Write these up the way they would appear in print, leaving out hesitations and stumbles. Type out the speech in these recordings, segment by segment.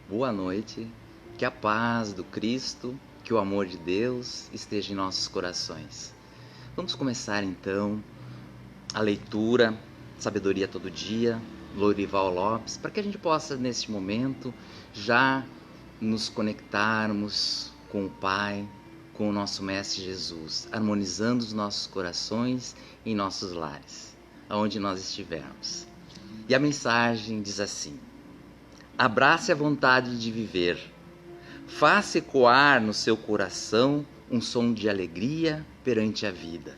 Boa noite, que a paz do Cristo, que o amor de Deus esteja em nossos corações. Vamos começar então a leitura, Sabedoria Todo Dia, Lorival Lopes, para que a gente possa neste momento já nos conectarmos com o Pai, com o nosso Mestre Jesus, harmonizando os nossos corações em nossos lares, aonde nós estivermos. E a mensagem diz assim: abrace a vontade de viver. Faça ecoar no seu coração um som de alegria perante a vida.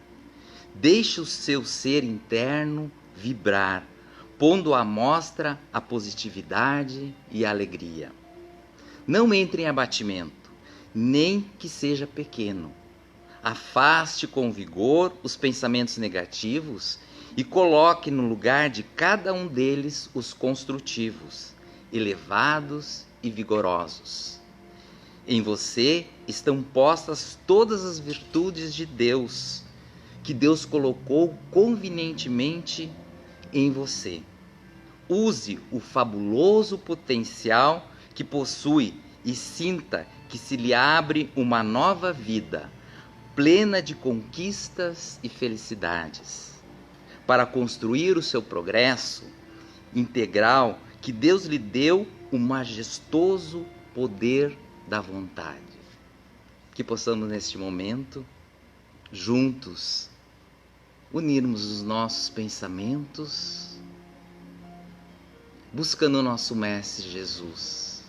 Deixe o seu ser interno vibrar, pondo à mostra a positividade e a alegria. Não entre em abatimento, nem que seja pequeno. Afaste com vigor os pensamentos negativos e coloque no lugar de cada um deles os construtivos, elevados e vigorosos. Em você estão postas todas as virtudes de Deus, que Deus colocou convenientemente em você. Use o fabuloso potencial que possui e sinta que se lhe abre uma nova vida, plena de conquistas e felicidades, para construir o seu progresso integral que Deus lhe deu o majestoso poder da vontade. Que possamos neste momento, juntos, unirmos os nossos pensamentos, buscando o nosso Mestre Jesus,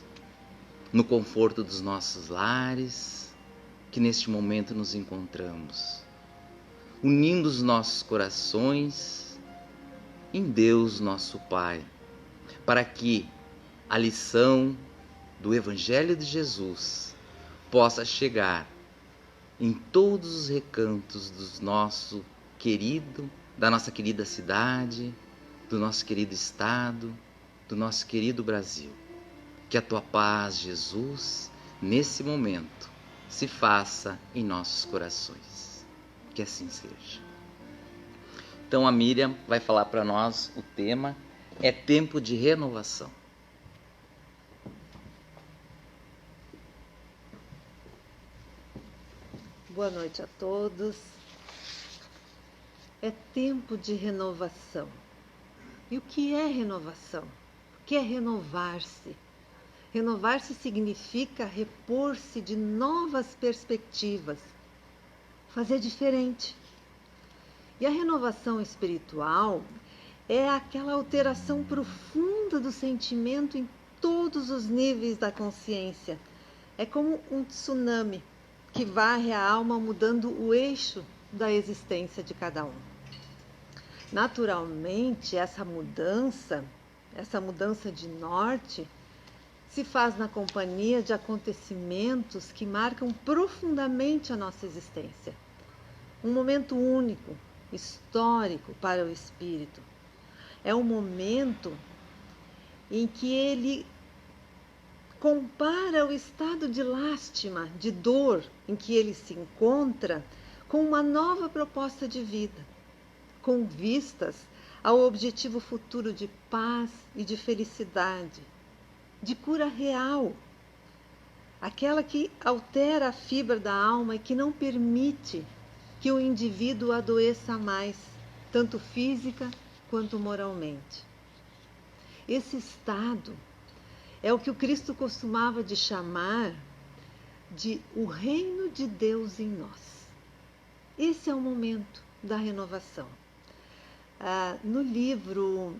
no conforto dos nossos lares, que neste momento nos encontramos, unindo os nossos corações em Deus nosso Pai, para que a lição do Evangelho de Jesus possa chegar em todos os recantos da nossa querida cidade, do nosso querido estado, do nosso querido Brasil. Que a tua paz, Jesus, nesse momento, se faça em nossos corações. Que assim seja. Então a Miriam vai falar para nós, o tema é tempo de renovação. Boa noite a todos. É tempo de renovação. E o que é renovação? O que é renovar-se? Renovar-se significa repor-se de novas perspectivas, fazer diferente. E a renovação espiritual é aquela alteração profunda do sentimento em todos os níveis da consciência. É como um tsunami que varre a alma, mudando o eixo da existência de cada um. Naturalmente, essa mudança de norte, se faz na companhia de acontecimentos que marcam profundamente a nossa existência. Um momento único, histórico para o espírito. É um momento em que ele compara o estado de lástima, de dor em que ele se encontra com uma nova proposta de vida, com vistas ao objetivo futuro de paz e de felicidade, de cura real, aquela que altera a fibra da alma e que não permite que o indivíduo adoeça mais, tanto física quanto moralmente. Esse estado é o que o Cristo costumava de chamar de o reino de Deus em nós. Esse é o momento da renovação. No livro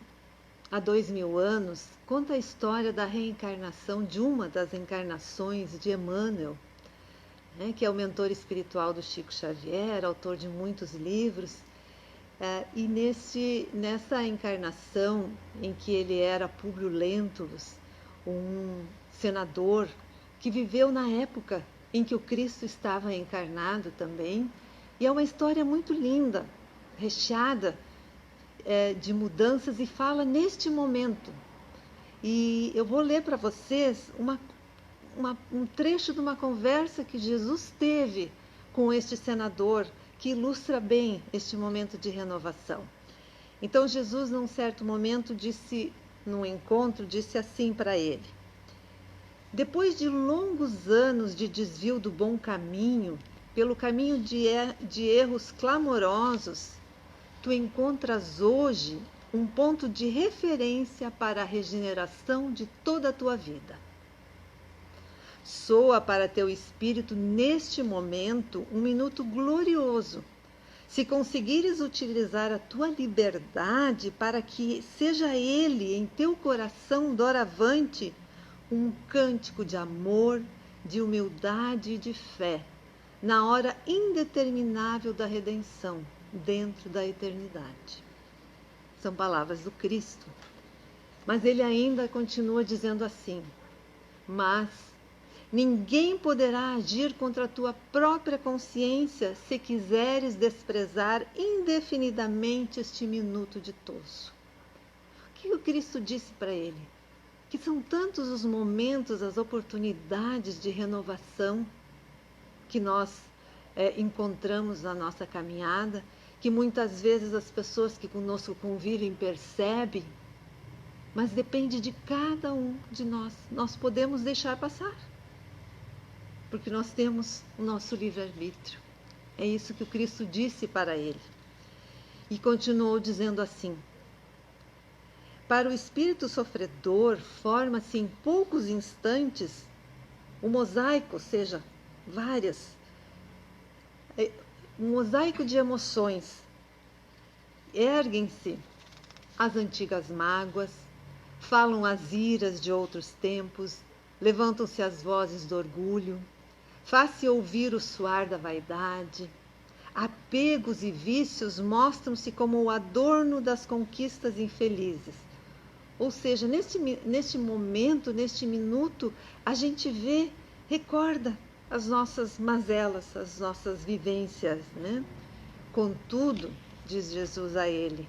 Há 2000 anos, conta a história da reencarnação de uma das encarnações de Emmanuel, que é o mentor espiritual do Chico Xavier, autor de muitos livros. E nessa encarnação em que ele era Públio Lentulus, um senador que viveu na época em que o Cristo estava encarnado também, e é uma história muito linda, recheada de mudanças, e fala neste momento. E eu vou ler para vocês um trecho de uma conversa que Jesus teve com este senador, que ilustra bem este momento de renovação. Então Jesus, num certo momento, num encontro, disse assim para ele: Depois de longos anos de desvio do bom caminho, pelo caminho de erros clamorosos, tu encontras hoje um ponto de referência para a regeneração de toda a tua vida. Soa para teu espírito neste momento um minuto glorioso. Se conseguires utilizar a tua liberdade para que seja ele em teu coração doravante um cântico de amor, de humildade e de fé, na hora indeterminável da redenção, dentro da eternidade. São palavras do Cristo. Mas ele ainda continua dizendo assim: mas ninguém poderá agir contra a tua própria consciência se quiseres desprezar indefinidamente este minuto ditoso. O que o Cristo disse para ele? Que são tantos os momentos, as oportunidades de renovação que nós encontramos na nossa caminhada, que muitas vezes as pessoas que conosco convivem percebem, mas depende de cada um de nós. Nós podemos deixar passar, porque nós temos o nosso livre-arbítrio. É isso que o Cristo disse para ele. E continuou dizendo assim: para o espírito sofredor, forma-se em poucos instantes um mosaico, ou seja, um mosaico de emoções. Erguem-se as antigas mágoas, falam as iras de outros tempos, levantam-se as vozes do orgulho, faz-se ouvir o suar da vaidade. Apegos e vícios mostram-se como o adorno das conquistas infelizes. Ou seja, neste momento, neste minuto, a gente vê, recorda as nossas mazelas, as nossas vivências, né? Contudo, diz Jesus a ele,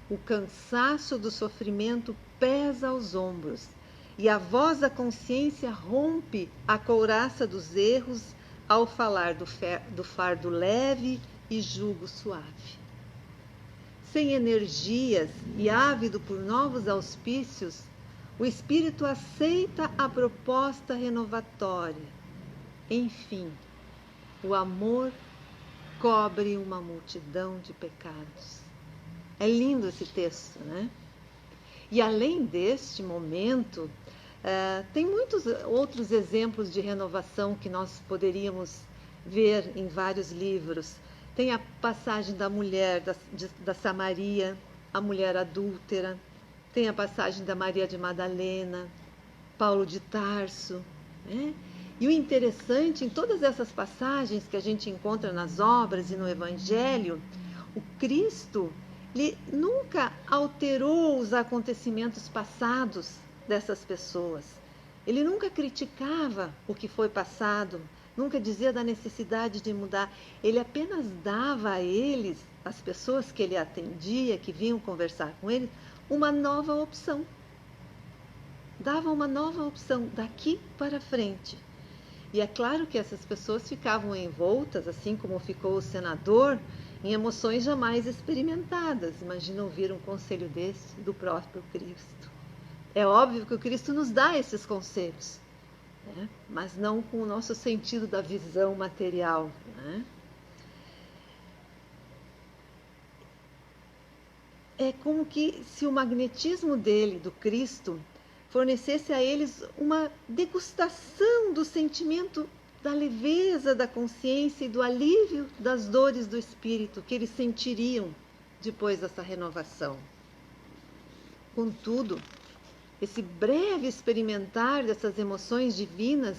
o cansaço do sofrimento pesa aos ombros, e a voz da consciência rompe a couraça dos erros ao falar do fardo leve e jugo suave. Sem energias e ávido por novos auspícios, o espírito aceita a proposta renovatória. Enfim, o amor cobre uma multidão de pecados. É lindo esse texto, né? E além deste momento, tem muitos outros exemplos de renovação que nós poderíamos ver em vários livros. Tem a passagem da mulher da Samaria, a mulher adúltera. Tem a passagem da Maria de Madalena, Paulo de Tarso, né? E o interessante, em todas essas passagens que a gente encontra nas obras e no Evangelho, o Cristo ele nunca alterou os acontecimentos passados dessas pessoas. Ele nunca criticava o que foi passado, nunca dizia da necessidade de mudar. Ele apenas dava a eles, as pessoas que ele atendia, que vinham conversar com ele, uma nova opção. Dava uma nova opção daqui para frente. E é claro que essas pessoas ficavam envoltas, assim como ficou o senador, em emoções jamais experimentadas. Imagina ouvir um conselho desse do próprio Cristo. É óbvio que o Cristo nos dá esses conselhos, né? Mas não com o nosso sentido da visão material, né? É como que se o magnetismo dele, do Cristo, fornecesse a eles uma degustação do sentimento da leveza da consciência e do alívio das dores do espírito que eles sentiriam depois dessa renovação. Contudo, esse breve experimentar dessas emoções divinas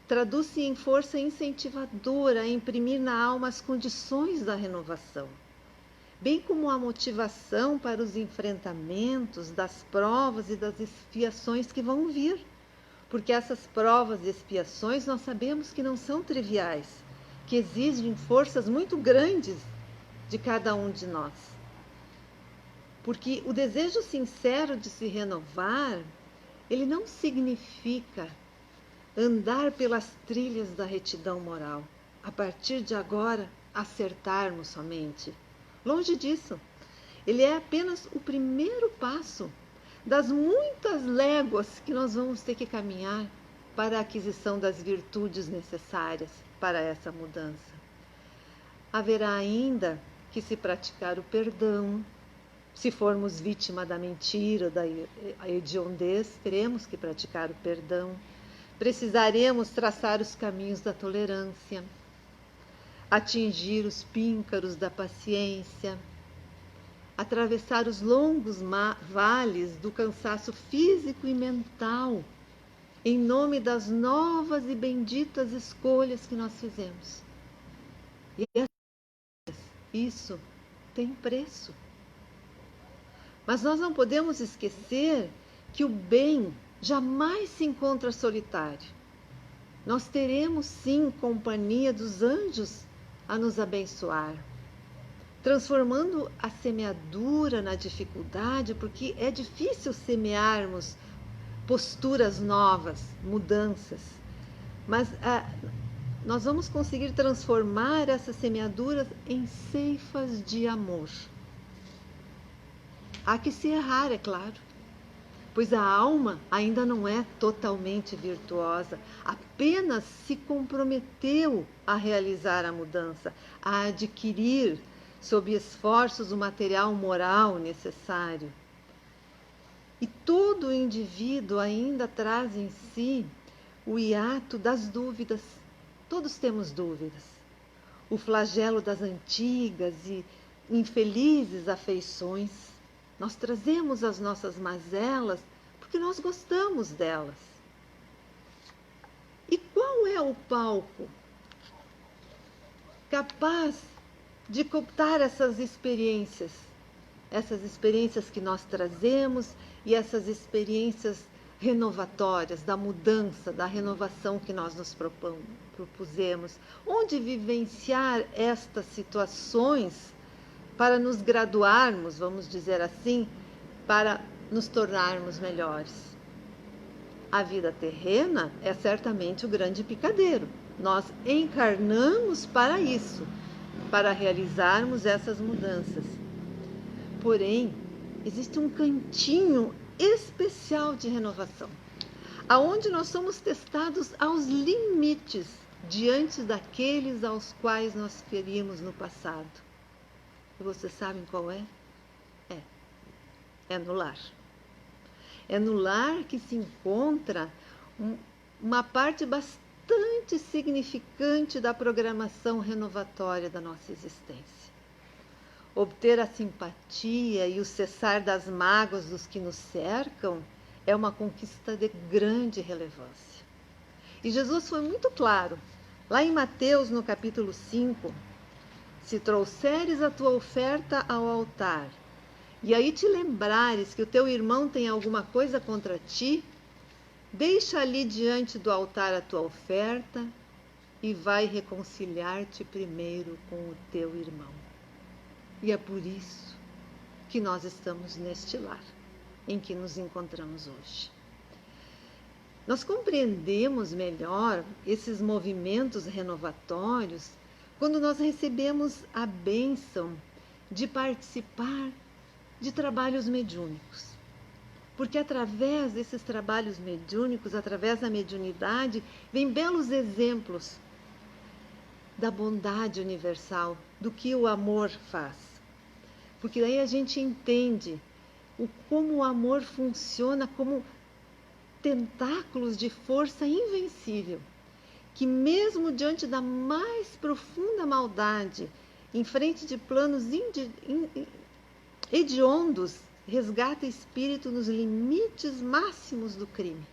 traduz-se em força incentivadora a imprimir na alma as condições da renovação, bem como a motivação para os enfrentamentos das provas e das expiações que vão vir. Porque essas provas e expiações nós sabemos que não são triviais, que exigem forças muito grandes de cada um de nós. Porque o desejo sincero de se renovar, ele não significa andar pelas trilhas da retidão moral, a partir de agora acertarmos somente. Longe disso, ele é apenas o primeiro passo das muitas léguas que nós vamos ter que caminhar para a aquisição das virtudes necessárias para essa mudança. Haverá ainda que se praticar o perdão. Se formos vítima da mentira, da hediondez, teremos que praticar o perdão. Precisaremos traçar os caminhos da tolerância, atingir os píncaros da paciência, atravessar os longos vales do cansaço físico e mental, em nome das novas e benditas escolhas que nós fizemos. E isso tem preço. Mas nós não podemos esquecer que o bem jamais se encontra solitário. Nós teremos sim companhia dos anjos a nos abençoar, transformando a semeadura na dificuldade, porque é difícil semearmos posturas novas, mudanças, mas nós vamos conseguir transformar essas semeaduras em ceifas de amor. Há que se errar, é claro, pois a alma ainda não é totalmente virtuosa, apenas se comprometeu a realizar a mudança, a adquirir, sob esforços, o material moral necessário. E todo indivíduo ainda traz em si o hiato das dúvidas. Todos temos dúvidas. O flagelo das antigas e infelizes afeições. Nós trazemos as nossas mazelas porque nós gostamos delas. E qual é o palco capaz de captar essas experiências que nós trazemos e essas experiências renovatórias, da mudança, da renovação que nós nos propusemos? Onde vivenciar estas situações para nos graduarmos, vamos dizer assim, para nos tornarmos melhores? A vida terrena é certamente o grande picadeiro. Nós encarnamos para isso, para realizarmos essas mudanças. Porém, existe um cantinho especial de renovação, aonde nós somos testados aos limites diante daqueles aos quais nós ferimos no passado. E vocês sabem qual é? É no lar. É no lar que se encontra uma parte bastante significante da programação renovatória da nossa existência. Obter a simpatia e o cessar das mágoas dos que nos cercam é uma conquista de grande relevância. E Jesus foi muito claro. Lá em Mateus, no capítulo 5, se trouxeres a tua oferta ao altar, e aí te lembrares que o teu irmão tem alguma coisa contra ti, deixa ali diante do altar a tua oferta e vai reconciliar-te primeiro com o teu irmão. E é por isso que nós estamos neste lar em que nos encontramos hoje. Nós compreendemos melhor esses movimentos renovatórios quando nós recebemos a bênção de participar de trabalhos mediúnicos. Porque através desses trabalhos mediúnicos, através da mediunidade, vem belos exemplos da bondade universal, do que o amor faz. Porque daí a gente entende como o amor funciona como tentáculos de força invencível, que mesmo diante da mais profunda maldade, em frente de planos hediondos, resgata espírito nos limites máximos do crime.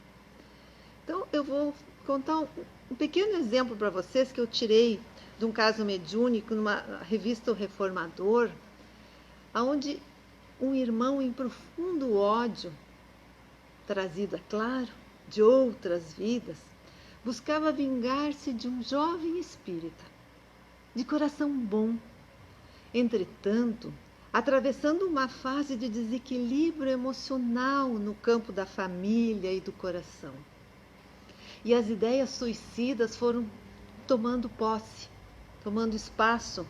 Então eu vou contar um pequeno exemplo para vocês que eu tirei de um caso mediúnico numa revista O Reformador, onde um irmão em profundo ódio, trazido, é claro, de outras vidas, buscava vingar-se de um jovem espírita, de coração bom. Entretanto, atravessando uma fase de desequilíbrio emocional no campo da família e do coração. E as ideias suicidas foram tomando posse, tomando espaço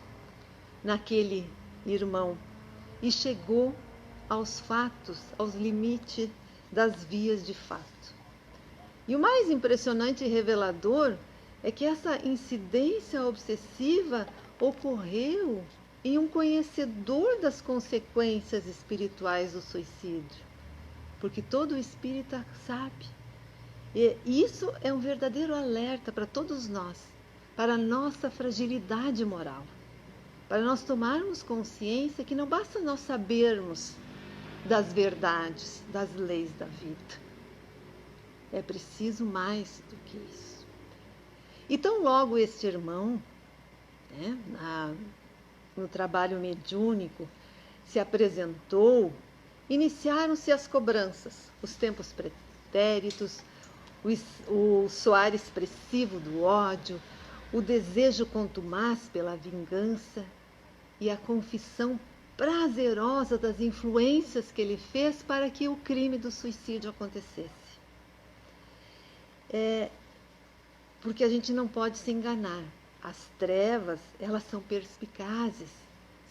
naquele irmão. E chegou aos fatos, aos limites das vias de fato. E o mais impressionante e revelador é que essa incidência obsessiva ocorreu em um conhecedor das consequências espirituais do suicídio, porque todo espírita sabe. E isso é um verdadeiro alerta para todos nós, para a nossa fragilidade moral, para nós tomarmos consciência que não basta nós sabermos das verdades, das leis da vida. É preciso mais do que isso. E tão logo este irmão, né, no trabalho mediúnico, se apresentou, iniciaram-se as cobranças, os tempos pretéritos, o soar expressivo do ódio, o desejo contumaz pela vingança e a confissão prazerosa das influências que ele fez para que o crime do suicídio acontecesse. Porque a gente não pode se enganar. As trevas, elas são perspicazes,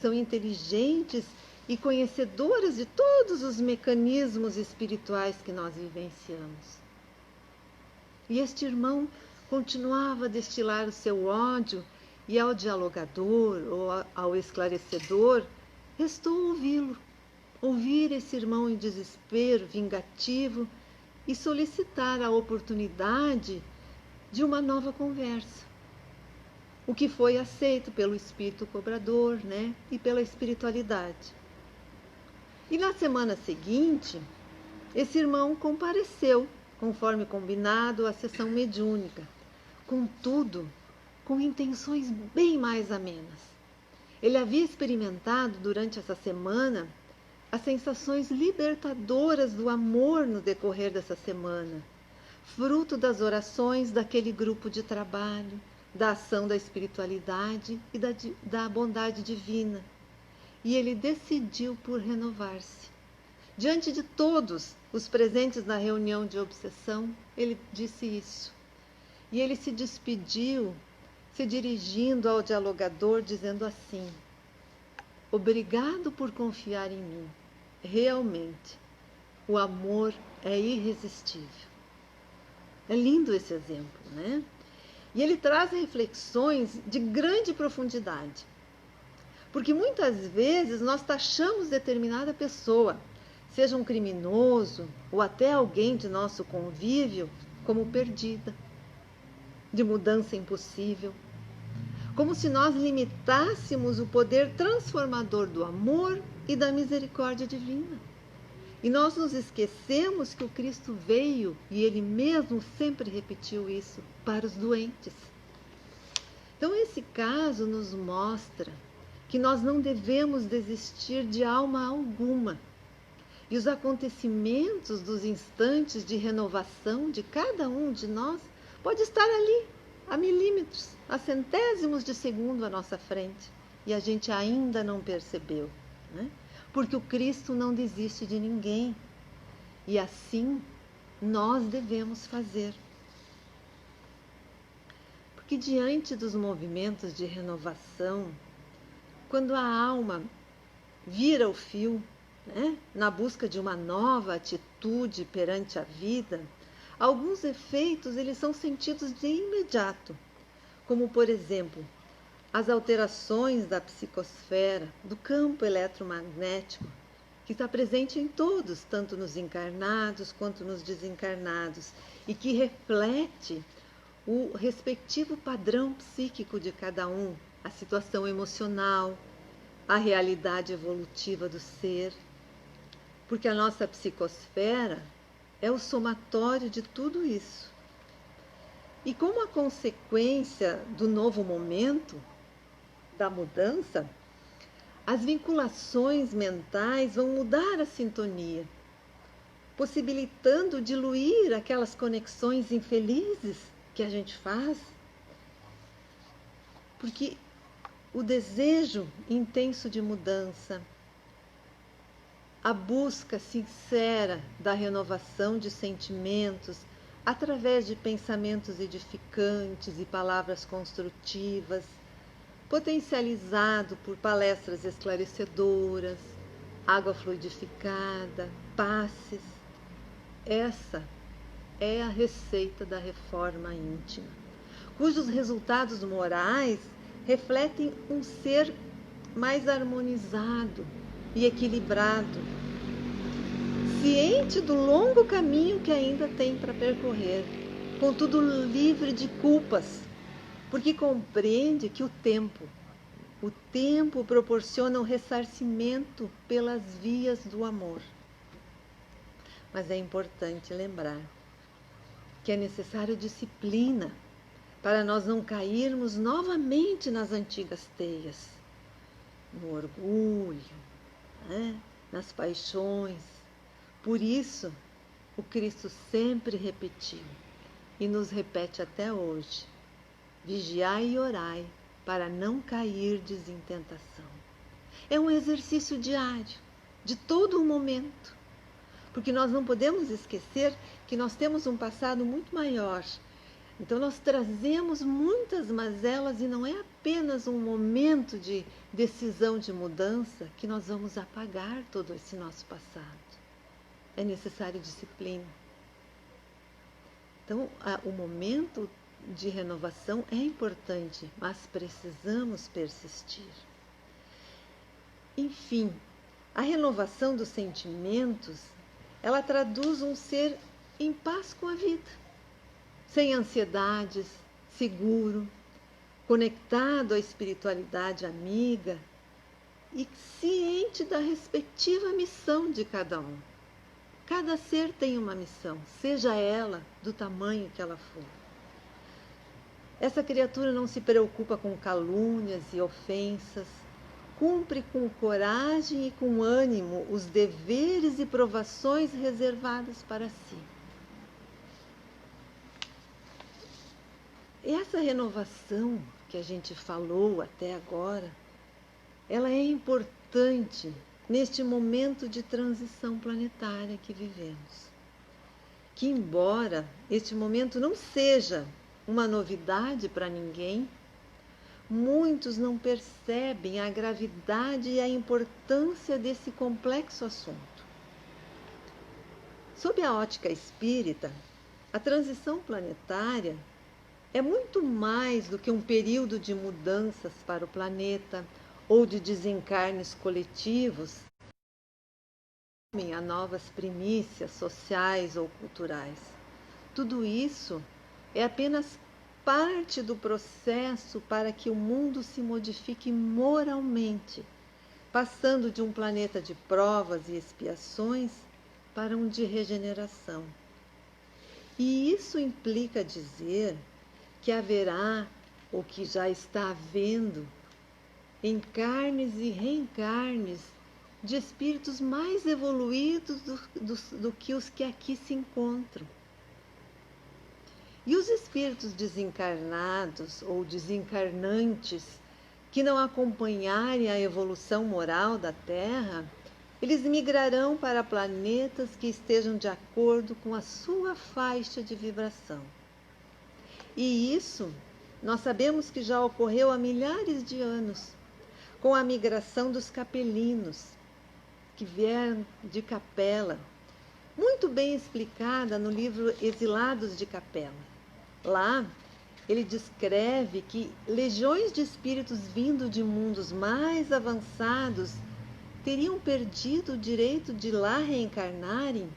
são inteligentes e conhecedoras de todos os mecanismos espirituais que nós vivenciamos. E este irmão continuava a destilar o seu ódio, e ao dialogador ou ao esclarecedor, restou ouvi-lo, ouvir esse irmão em desespero vingativo e solicitar a oportunidade de uma nova conversa. O que foi aceito pelo espírito cobrador, né, e pela espiritualidade. E na semana seguinte, esse irmão compareceu, conforme combinado, à sessão mediúnica, contudo, com intenções bem mais amenas. Ele havia experimentado durante essa semana as sensações libertadoras do amor no decorrer dessa semana, fruto das orações daquele grupo de trabalho, da ação da espiritualidade e da bondade divina. E ele decidiu por renovar-se. Diante de todos os presentes na reunião de obsessão, ele disse isso. E ele se despediu, se dirigindo ao dialogador, dizendo assim: obrigado por confiar em mim. Realmente, o amor é irresistível. É lindo esse exemplo, né? E ele traz reflexões de grande profundidade. Porque muitas vezes nós taxamos determinada pessoa, seja um criminoso ou até alguém de nosso convívio, como perdida, de mudança impossível. Como se nós limitássemos o poder transformador do amor e da misericórdia divina. E nós nos esquecemos que o Cristo veio, e Ele mesmo sempre repetiu isso, para os doentes. Então esse caso nos mostra que nós não devemos desistir de alma alguma. E os acontecimentos dos instantes de renovação de cada um de nós pode estar ali, a milímetros, a centésimos de segundo à nossa frente, e a gente ainda não percebeu, né? Porque o Cristo não desiste de ninguém, e assim nós devemos fazer. Porque diante dos movimentos de renovação, quando a alma vira o fio, né, na busca de uma nova atitude perante a vida, alguns efeitos eles são sentidos de imediato, como por exemplo, as alterações da psicosfera, do campo eletromagnético, que está presente em todos, tanto nos encarnados quanto nos desencarnados, e que reflete o respectivo padrão psíquico de cada um, a situação emocional, a realidade evolutiva do ser, porque a nossa psicosfera é o somatório de tudo isso. E como a consequência do novo momento, da mudança, as vinculações mentais vão mudar a sintonia, possibilitando diluir aquelas conexões infelizes que a gente faz, porque o desejo intenso de mudança, a busca sincera da renovação de sentimentos através de pensamentos edificantes e palavras construtivas, potencializado por palestras esclarecedoras, água fluidificada, passes. Essa é a receita da reforma íntima, cujos resultados morais refletem um ser mais harmonizado e equilibrado, ciente do longo caminho que ainda tem para percorrer, contudo livre de culpas, porque compreende que o tempo proporciona o ressarcimento pelas vias do amor. Mas é importante lembrar que é necessário disciplina para nós não cairmos novamente nas antigas teias, no orgulho, né? Nas paixões. Por isso, o Cristo sempre repetiu, e nos repete até hoje: vigiai e orai, para não cairdes em tentação. É um exercício diário, de todo o momento, porque nós não podemos esquecer que nós temos um passado muito maior. Então nós trazemos muitas mazelas e não é apenas um momento de decisão de mudança que nós vamos apagar todo esse nosso passado. É necessário disciplina. Então, o momento de renovação é importante, mas precisamos persistir. Enfim, a renovação dos sentimentos, ela traduz um ser em paz com a vida, sem ansiedades, seguro, conectado à espiritualidade amiga e ciente da respectiva missão de cada um. Cada ser tem uma missão, seja ela do tamanho que ela for. Essa criatura não se preocupa com calúnias e ofensas, cumpre com coragem e com ânimo os deveres e provações reservados para si. E essa renovação que a gente falou até agora, ela é importante neste momento de transição planetária que vivemos. Que embora este momento não seja uma novidade para ninguém, muitos não percebem a gravidade e a importância desse complexo assunto. Sob a ótica espírita, a transição planetária é muito mais do que um período de mudanças para o planeta ou de desencarnes coletivos a novas primícias sociais ou culturais. Tudo isso é apenas parte do processo para que o mundo se modifique moralmente, passando de um planeta de provas e expiações para um de regeneração. E isso implica dizer que haverá, ou que já está havendo, encarnes e reencarnes de espíritos mais evoluídos do que os que aqui se encontram. E os espíritos desencarnados ou desencarnantes que não acompanharem a evolução moral da Terra, eles migrarão para planetas que estejam de acordo com a sua faixa de vibração. E isso nós sabemos que já ocorreu há milhares de anos, com a migração dos capelinos, que vieram de Capela, muito bem explicada no livro Exilados de Capela. Lá, ele descreve que legiões de espíritos vindo de mundos mais avançados teriam perdido o direito de lá reencarnarem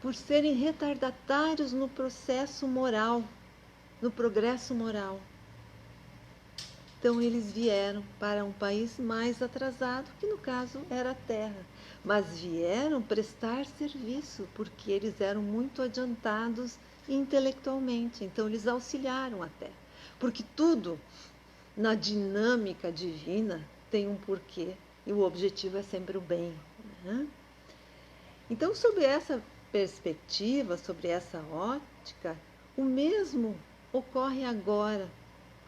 por serem retardatários no processo moral, no progresso moral. Então eles vieram para um país mais atrasado, que no caso era a Terra, mas vieram prestar serviço, porque eles eram muito adiantados intelectualmente, então eles auxiliaram a Terra. Porque tudo na dinâmica divina tem um porquê, e o objetivo é sempre o bem, né? Então, sob essa perspectiva, sobre essa ótica, o mesmo ocorre agora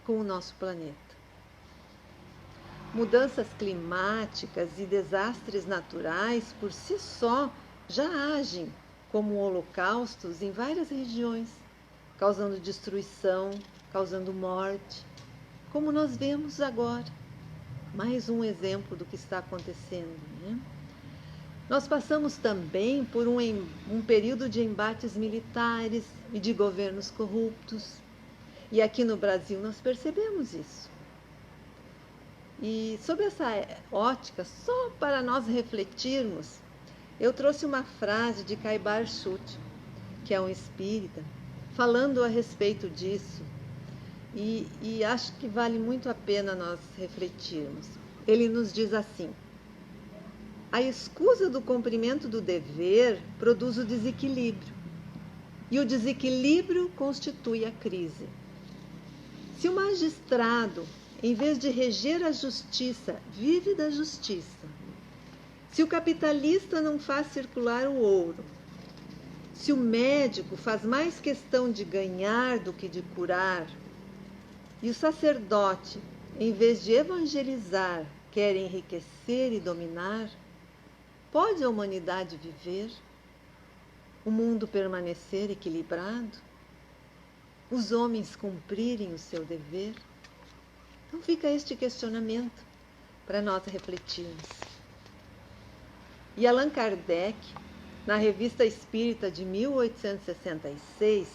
com o nosso planeta. Mudanças climáticas e desastres naturais por si só já agem como holocaustos em várias regiões, causando destruição, causando morte, como nós vemos agora. Mais um exemplo do que está acontecendo, né? Nós passamos também por um período de embates militares e de governos corruptos. E aqui no Brasil nós percebemos isso. E sob essa ótica, só para nós refletirmos, eu trouxe uma frase de Caibar Schutt, que é um espírita, falando a respeito disso. E acho que vale muito a pena nós refletirmos. Ele nos diz assim: a escusa do cumprimento do dever produz o desequilíbrio, e o desequilíbrio constitui a crise. Se o magistrado, em vez de reger a justiça, vive da justiça, se o capitalista não faz circular o ouro, se o médico faz mais questão de ganhar do que de curar, e o sacerdote, em vez de evangelizar, quer enriquecer e dominar, pode a humanidade viver? O mundo permanecer equilibrado? Os homens cumprirem o seu dever? Então fica este questionamento para nós refletirmos. E Allan Kardec, na Revista Espírita de 1866,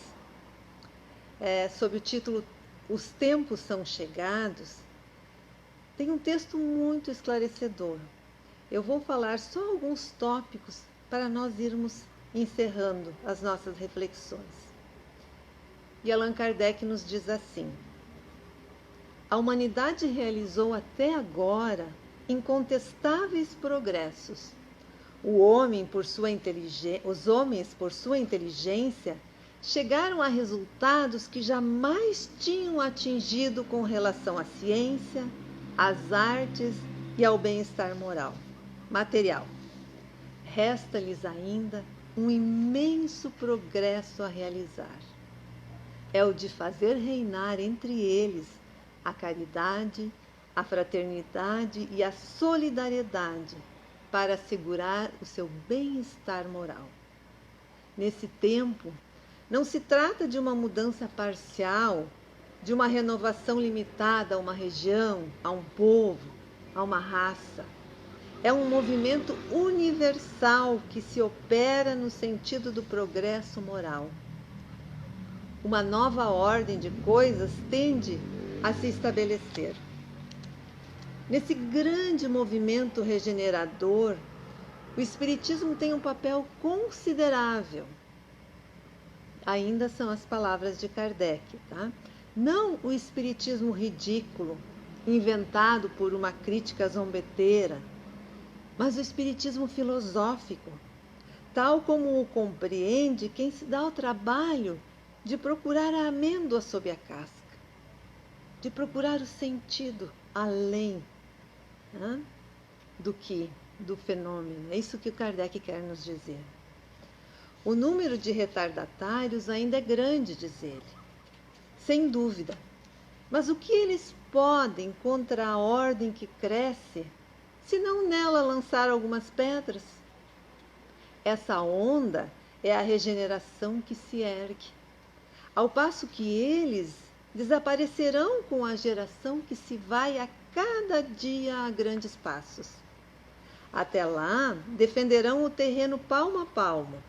sob o título Os Tempos São Chegados, tem um texto muito esclarecedor. Eu vou falar só alguns tópicos para nós irmos encerrando as nossas reflexões. E Allan Kardec nos diz assim: a humanidade realizou até agora incontestáveis progressos. Os homens, por sua inteligência, chegaram a resultados que jamais tinham atingido com relação à ciência, às artes e ao bem-estar material. Resta-lhes ainda um imenso progresso a realizar. É o de fazer reinar entre eles a caridade, a fraternidade e a solidariedade para assegurar o seu bem-estar moral. Nesse tempo, não se trata de uma mudança parcial, de uma renovação limitada a uma região, a um povo, a uma raça. É um movimento universal que se opera no sentido do progresso moral. Uma nova ordem de coisas tende a se estabelecer. Nesse grande movimento regenerador, o Espiritismo tem um papel considerável. Ainda são as palavras de Kardec, tá? Não o Espiritismo ridículo, inventado por uma crítica zombeteira, mas o Espiritismo filosófico, tal como o compreende quem se dá ao trabalho de procurar a amêndoa sob a casca, de procurar o sentido além do fenômeno. É isso que o Kardec quer nos dizer. O número de retardatários ainda é grande, diz ele, sem dúvida. Mas o que eles podem contra a ordem que cresce, se não nela lançar algumas pedras? Essa onda é a regeneração que se ergue, ao passo que eles desaparecerão com a geração que se vai a cada dia a grandes passos. Até lá, defenderão o terreno palmo a palmo.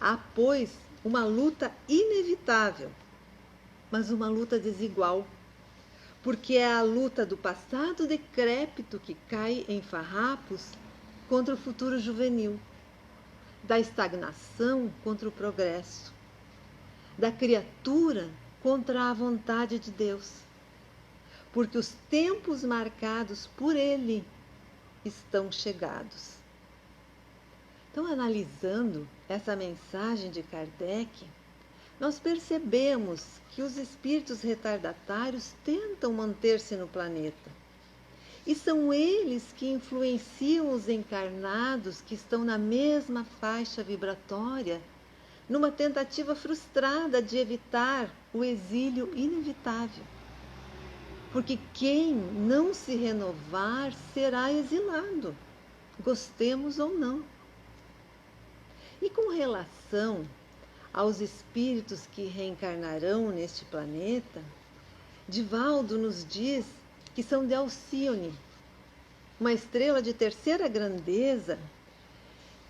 Há, pois, uma luta inevitável, mas uma luta desigual, porque é a luta do passado decrépito que cai em farrapos contra o futuro juvenil, da estagnação contra o progresso, da criatura contra a vontade de Deus, porque os tempos marcados por Ele estão chegados. Então, analisando essa mensagem de Kardec, nós percebemos que os espíritos retardatários tentam manter-se no planeta. E são eles que influenciam os encarnados que estão na mesma faixa vibratória, numa tentativa frustrada de evitar o exílio inevitável. Porque quem não se renovar será exilado, gostemos ou não. E com relação aos espíritos que reencarnarão neste planeta, Divaldo nos diz que são de Alcíone, uma estrela de terceira grandeza,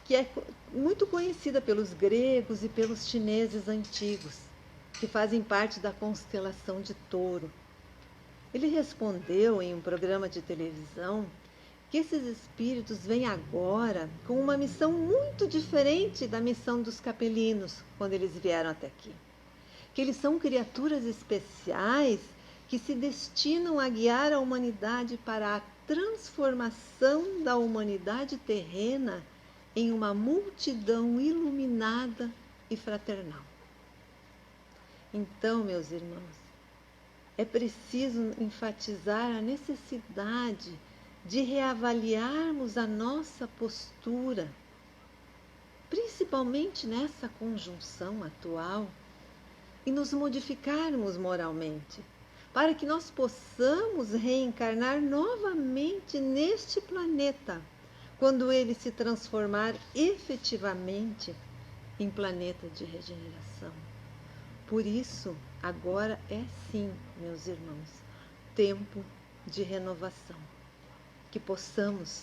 que é muito conhecida pelos gregos e pelos chineses antigos, que fazem parte da constelação de Touro. Ele respondeu em um programa de televisão que esses espíritos vêm agora com uma missão muito diferente da missão dos capelinos quando eles vieram até aqui. Que eles são criaturas especiais que se destinam a guiar a humanidade para a transformação da humanidade terrena em uma multidão iluminada e fraternal. Então, meus irmãos, é preciso enfatizar a necessidade de reavaliarmos a nossa postura, principalmente nessa conjunção atual, e nos modificarmos moralmente, para que nós possamos reencarnar novamente neste planeta, quando ele se transformar efetivamente em planeta de regeneração. Por isso, agora é sim, meus irmãos, tempo de renovação. Que possamos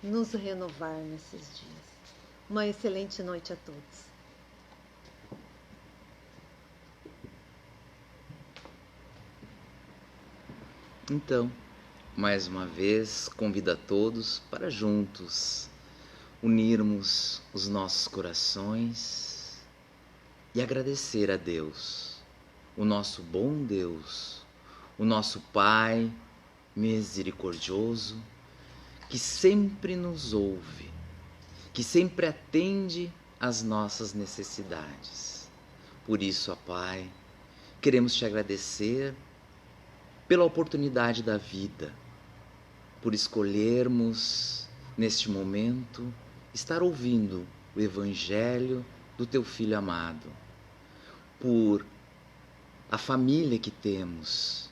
nos renovar nesses dias. Uma excelente noite a todos. Então, mais uma vez, convido a todos para juntos unirmos os nossos corações e agradecer a Deus, o nosso bom Deus, o nosso Pai misericordioso, que sempre nos ouve, que sempre atende às nossas necessidades. Por isso, ó Pai, queremos te agradecer pela oportunidade da vida, por escolhermos, neste momento, estar ouvindo o Evangelho do Teu Filho amado, por a família que temos,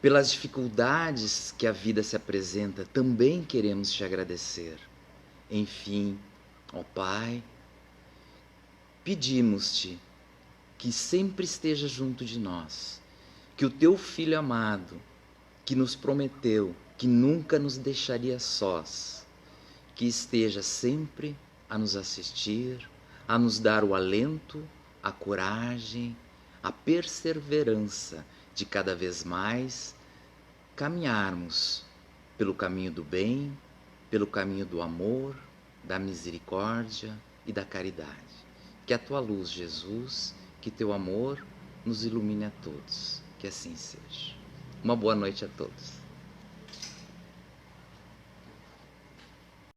pelas dificuldades que a vida se apresenta, também queremos te agradecer. Enfim, ó Pai, pedimos-te que sempre esteja junto de nós, que o Teu Filho amado, que nos prometeu que nunca nos deixaria sós, que esteja sempre a nos assistir, a nos dar o alento, a coragem, a perseverança de cada vez mais caminharmos pelo caminho do bem, pelo caminho do amor, da misericórdia e da caridade. Que a Tua luz, Jesus, que Teu amor nos ilumine a todos. Que assim seja. Uma boa noite a todos.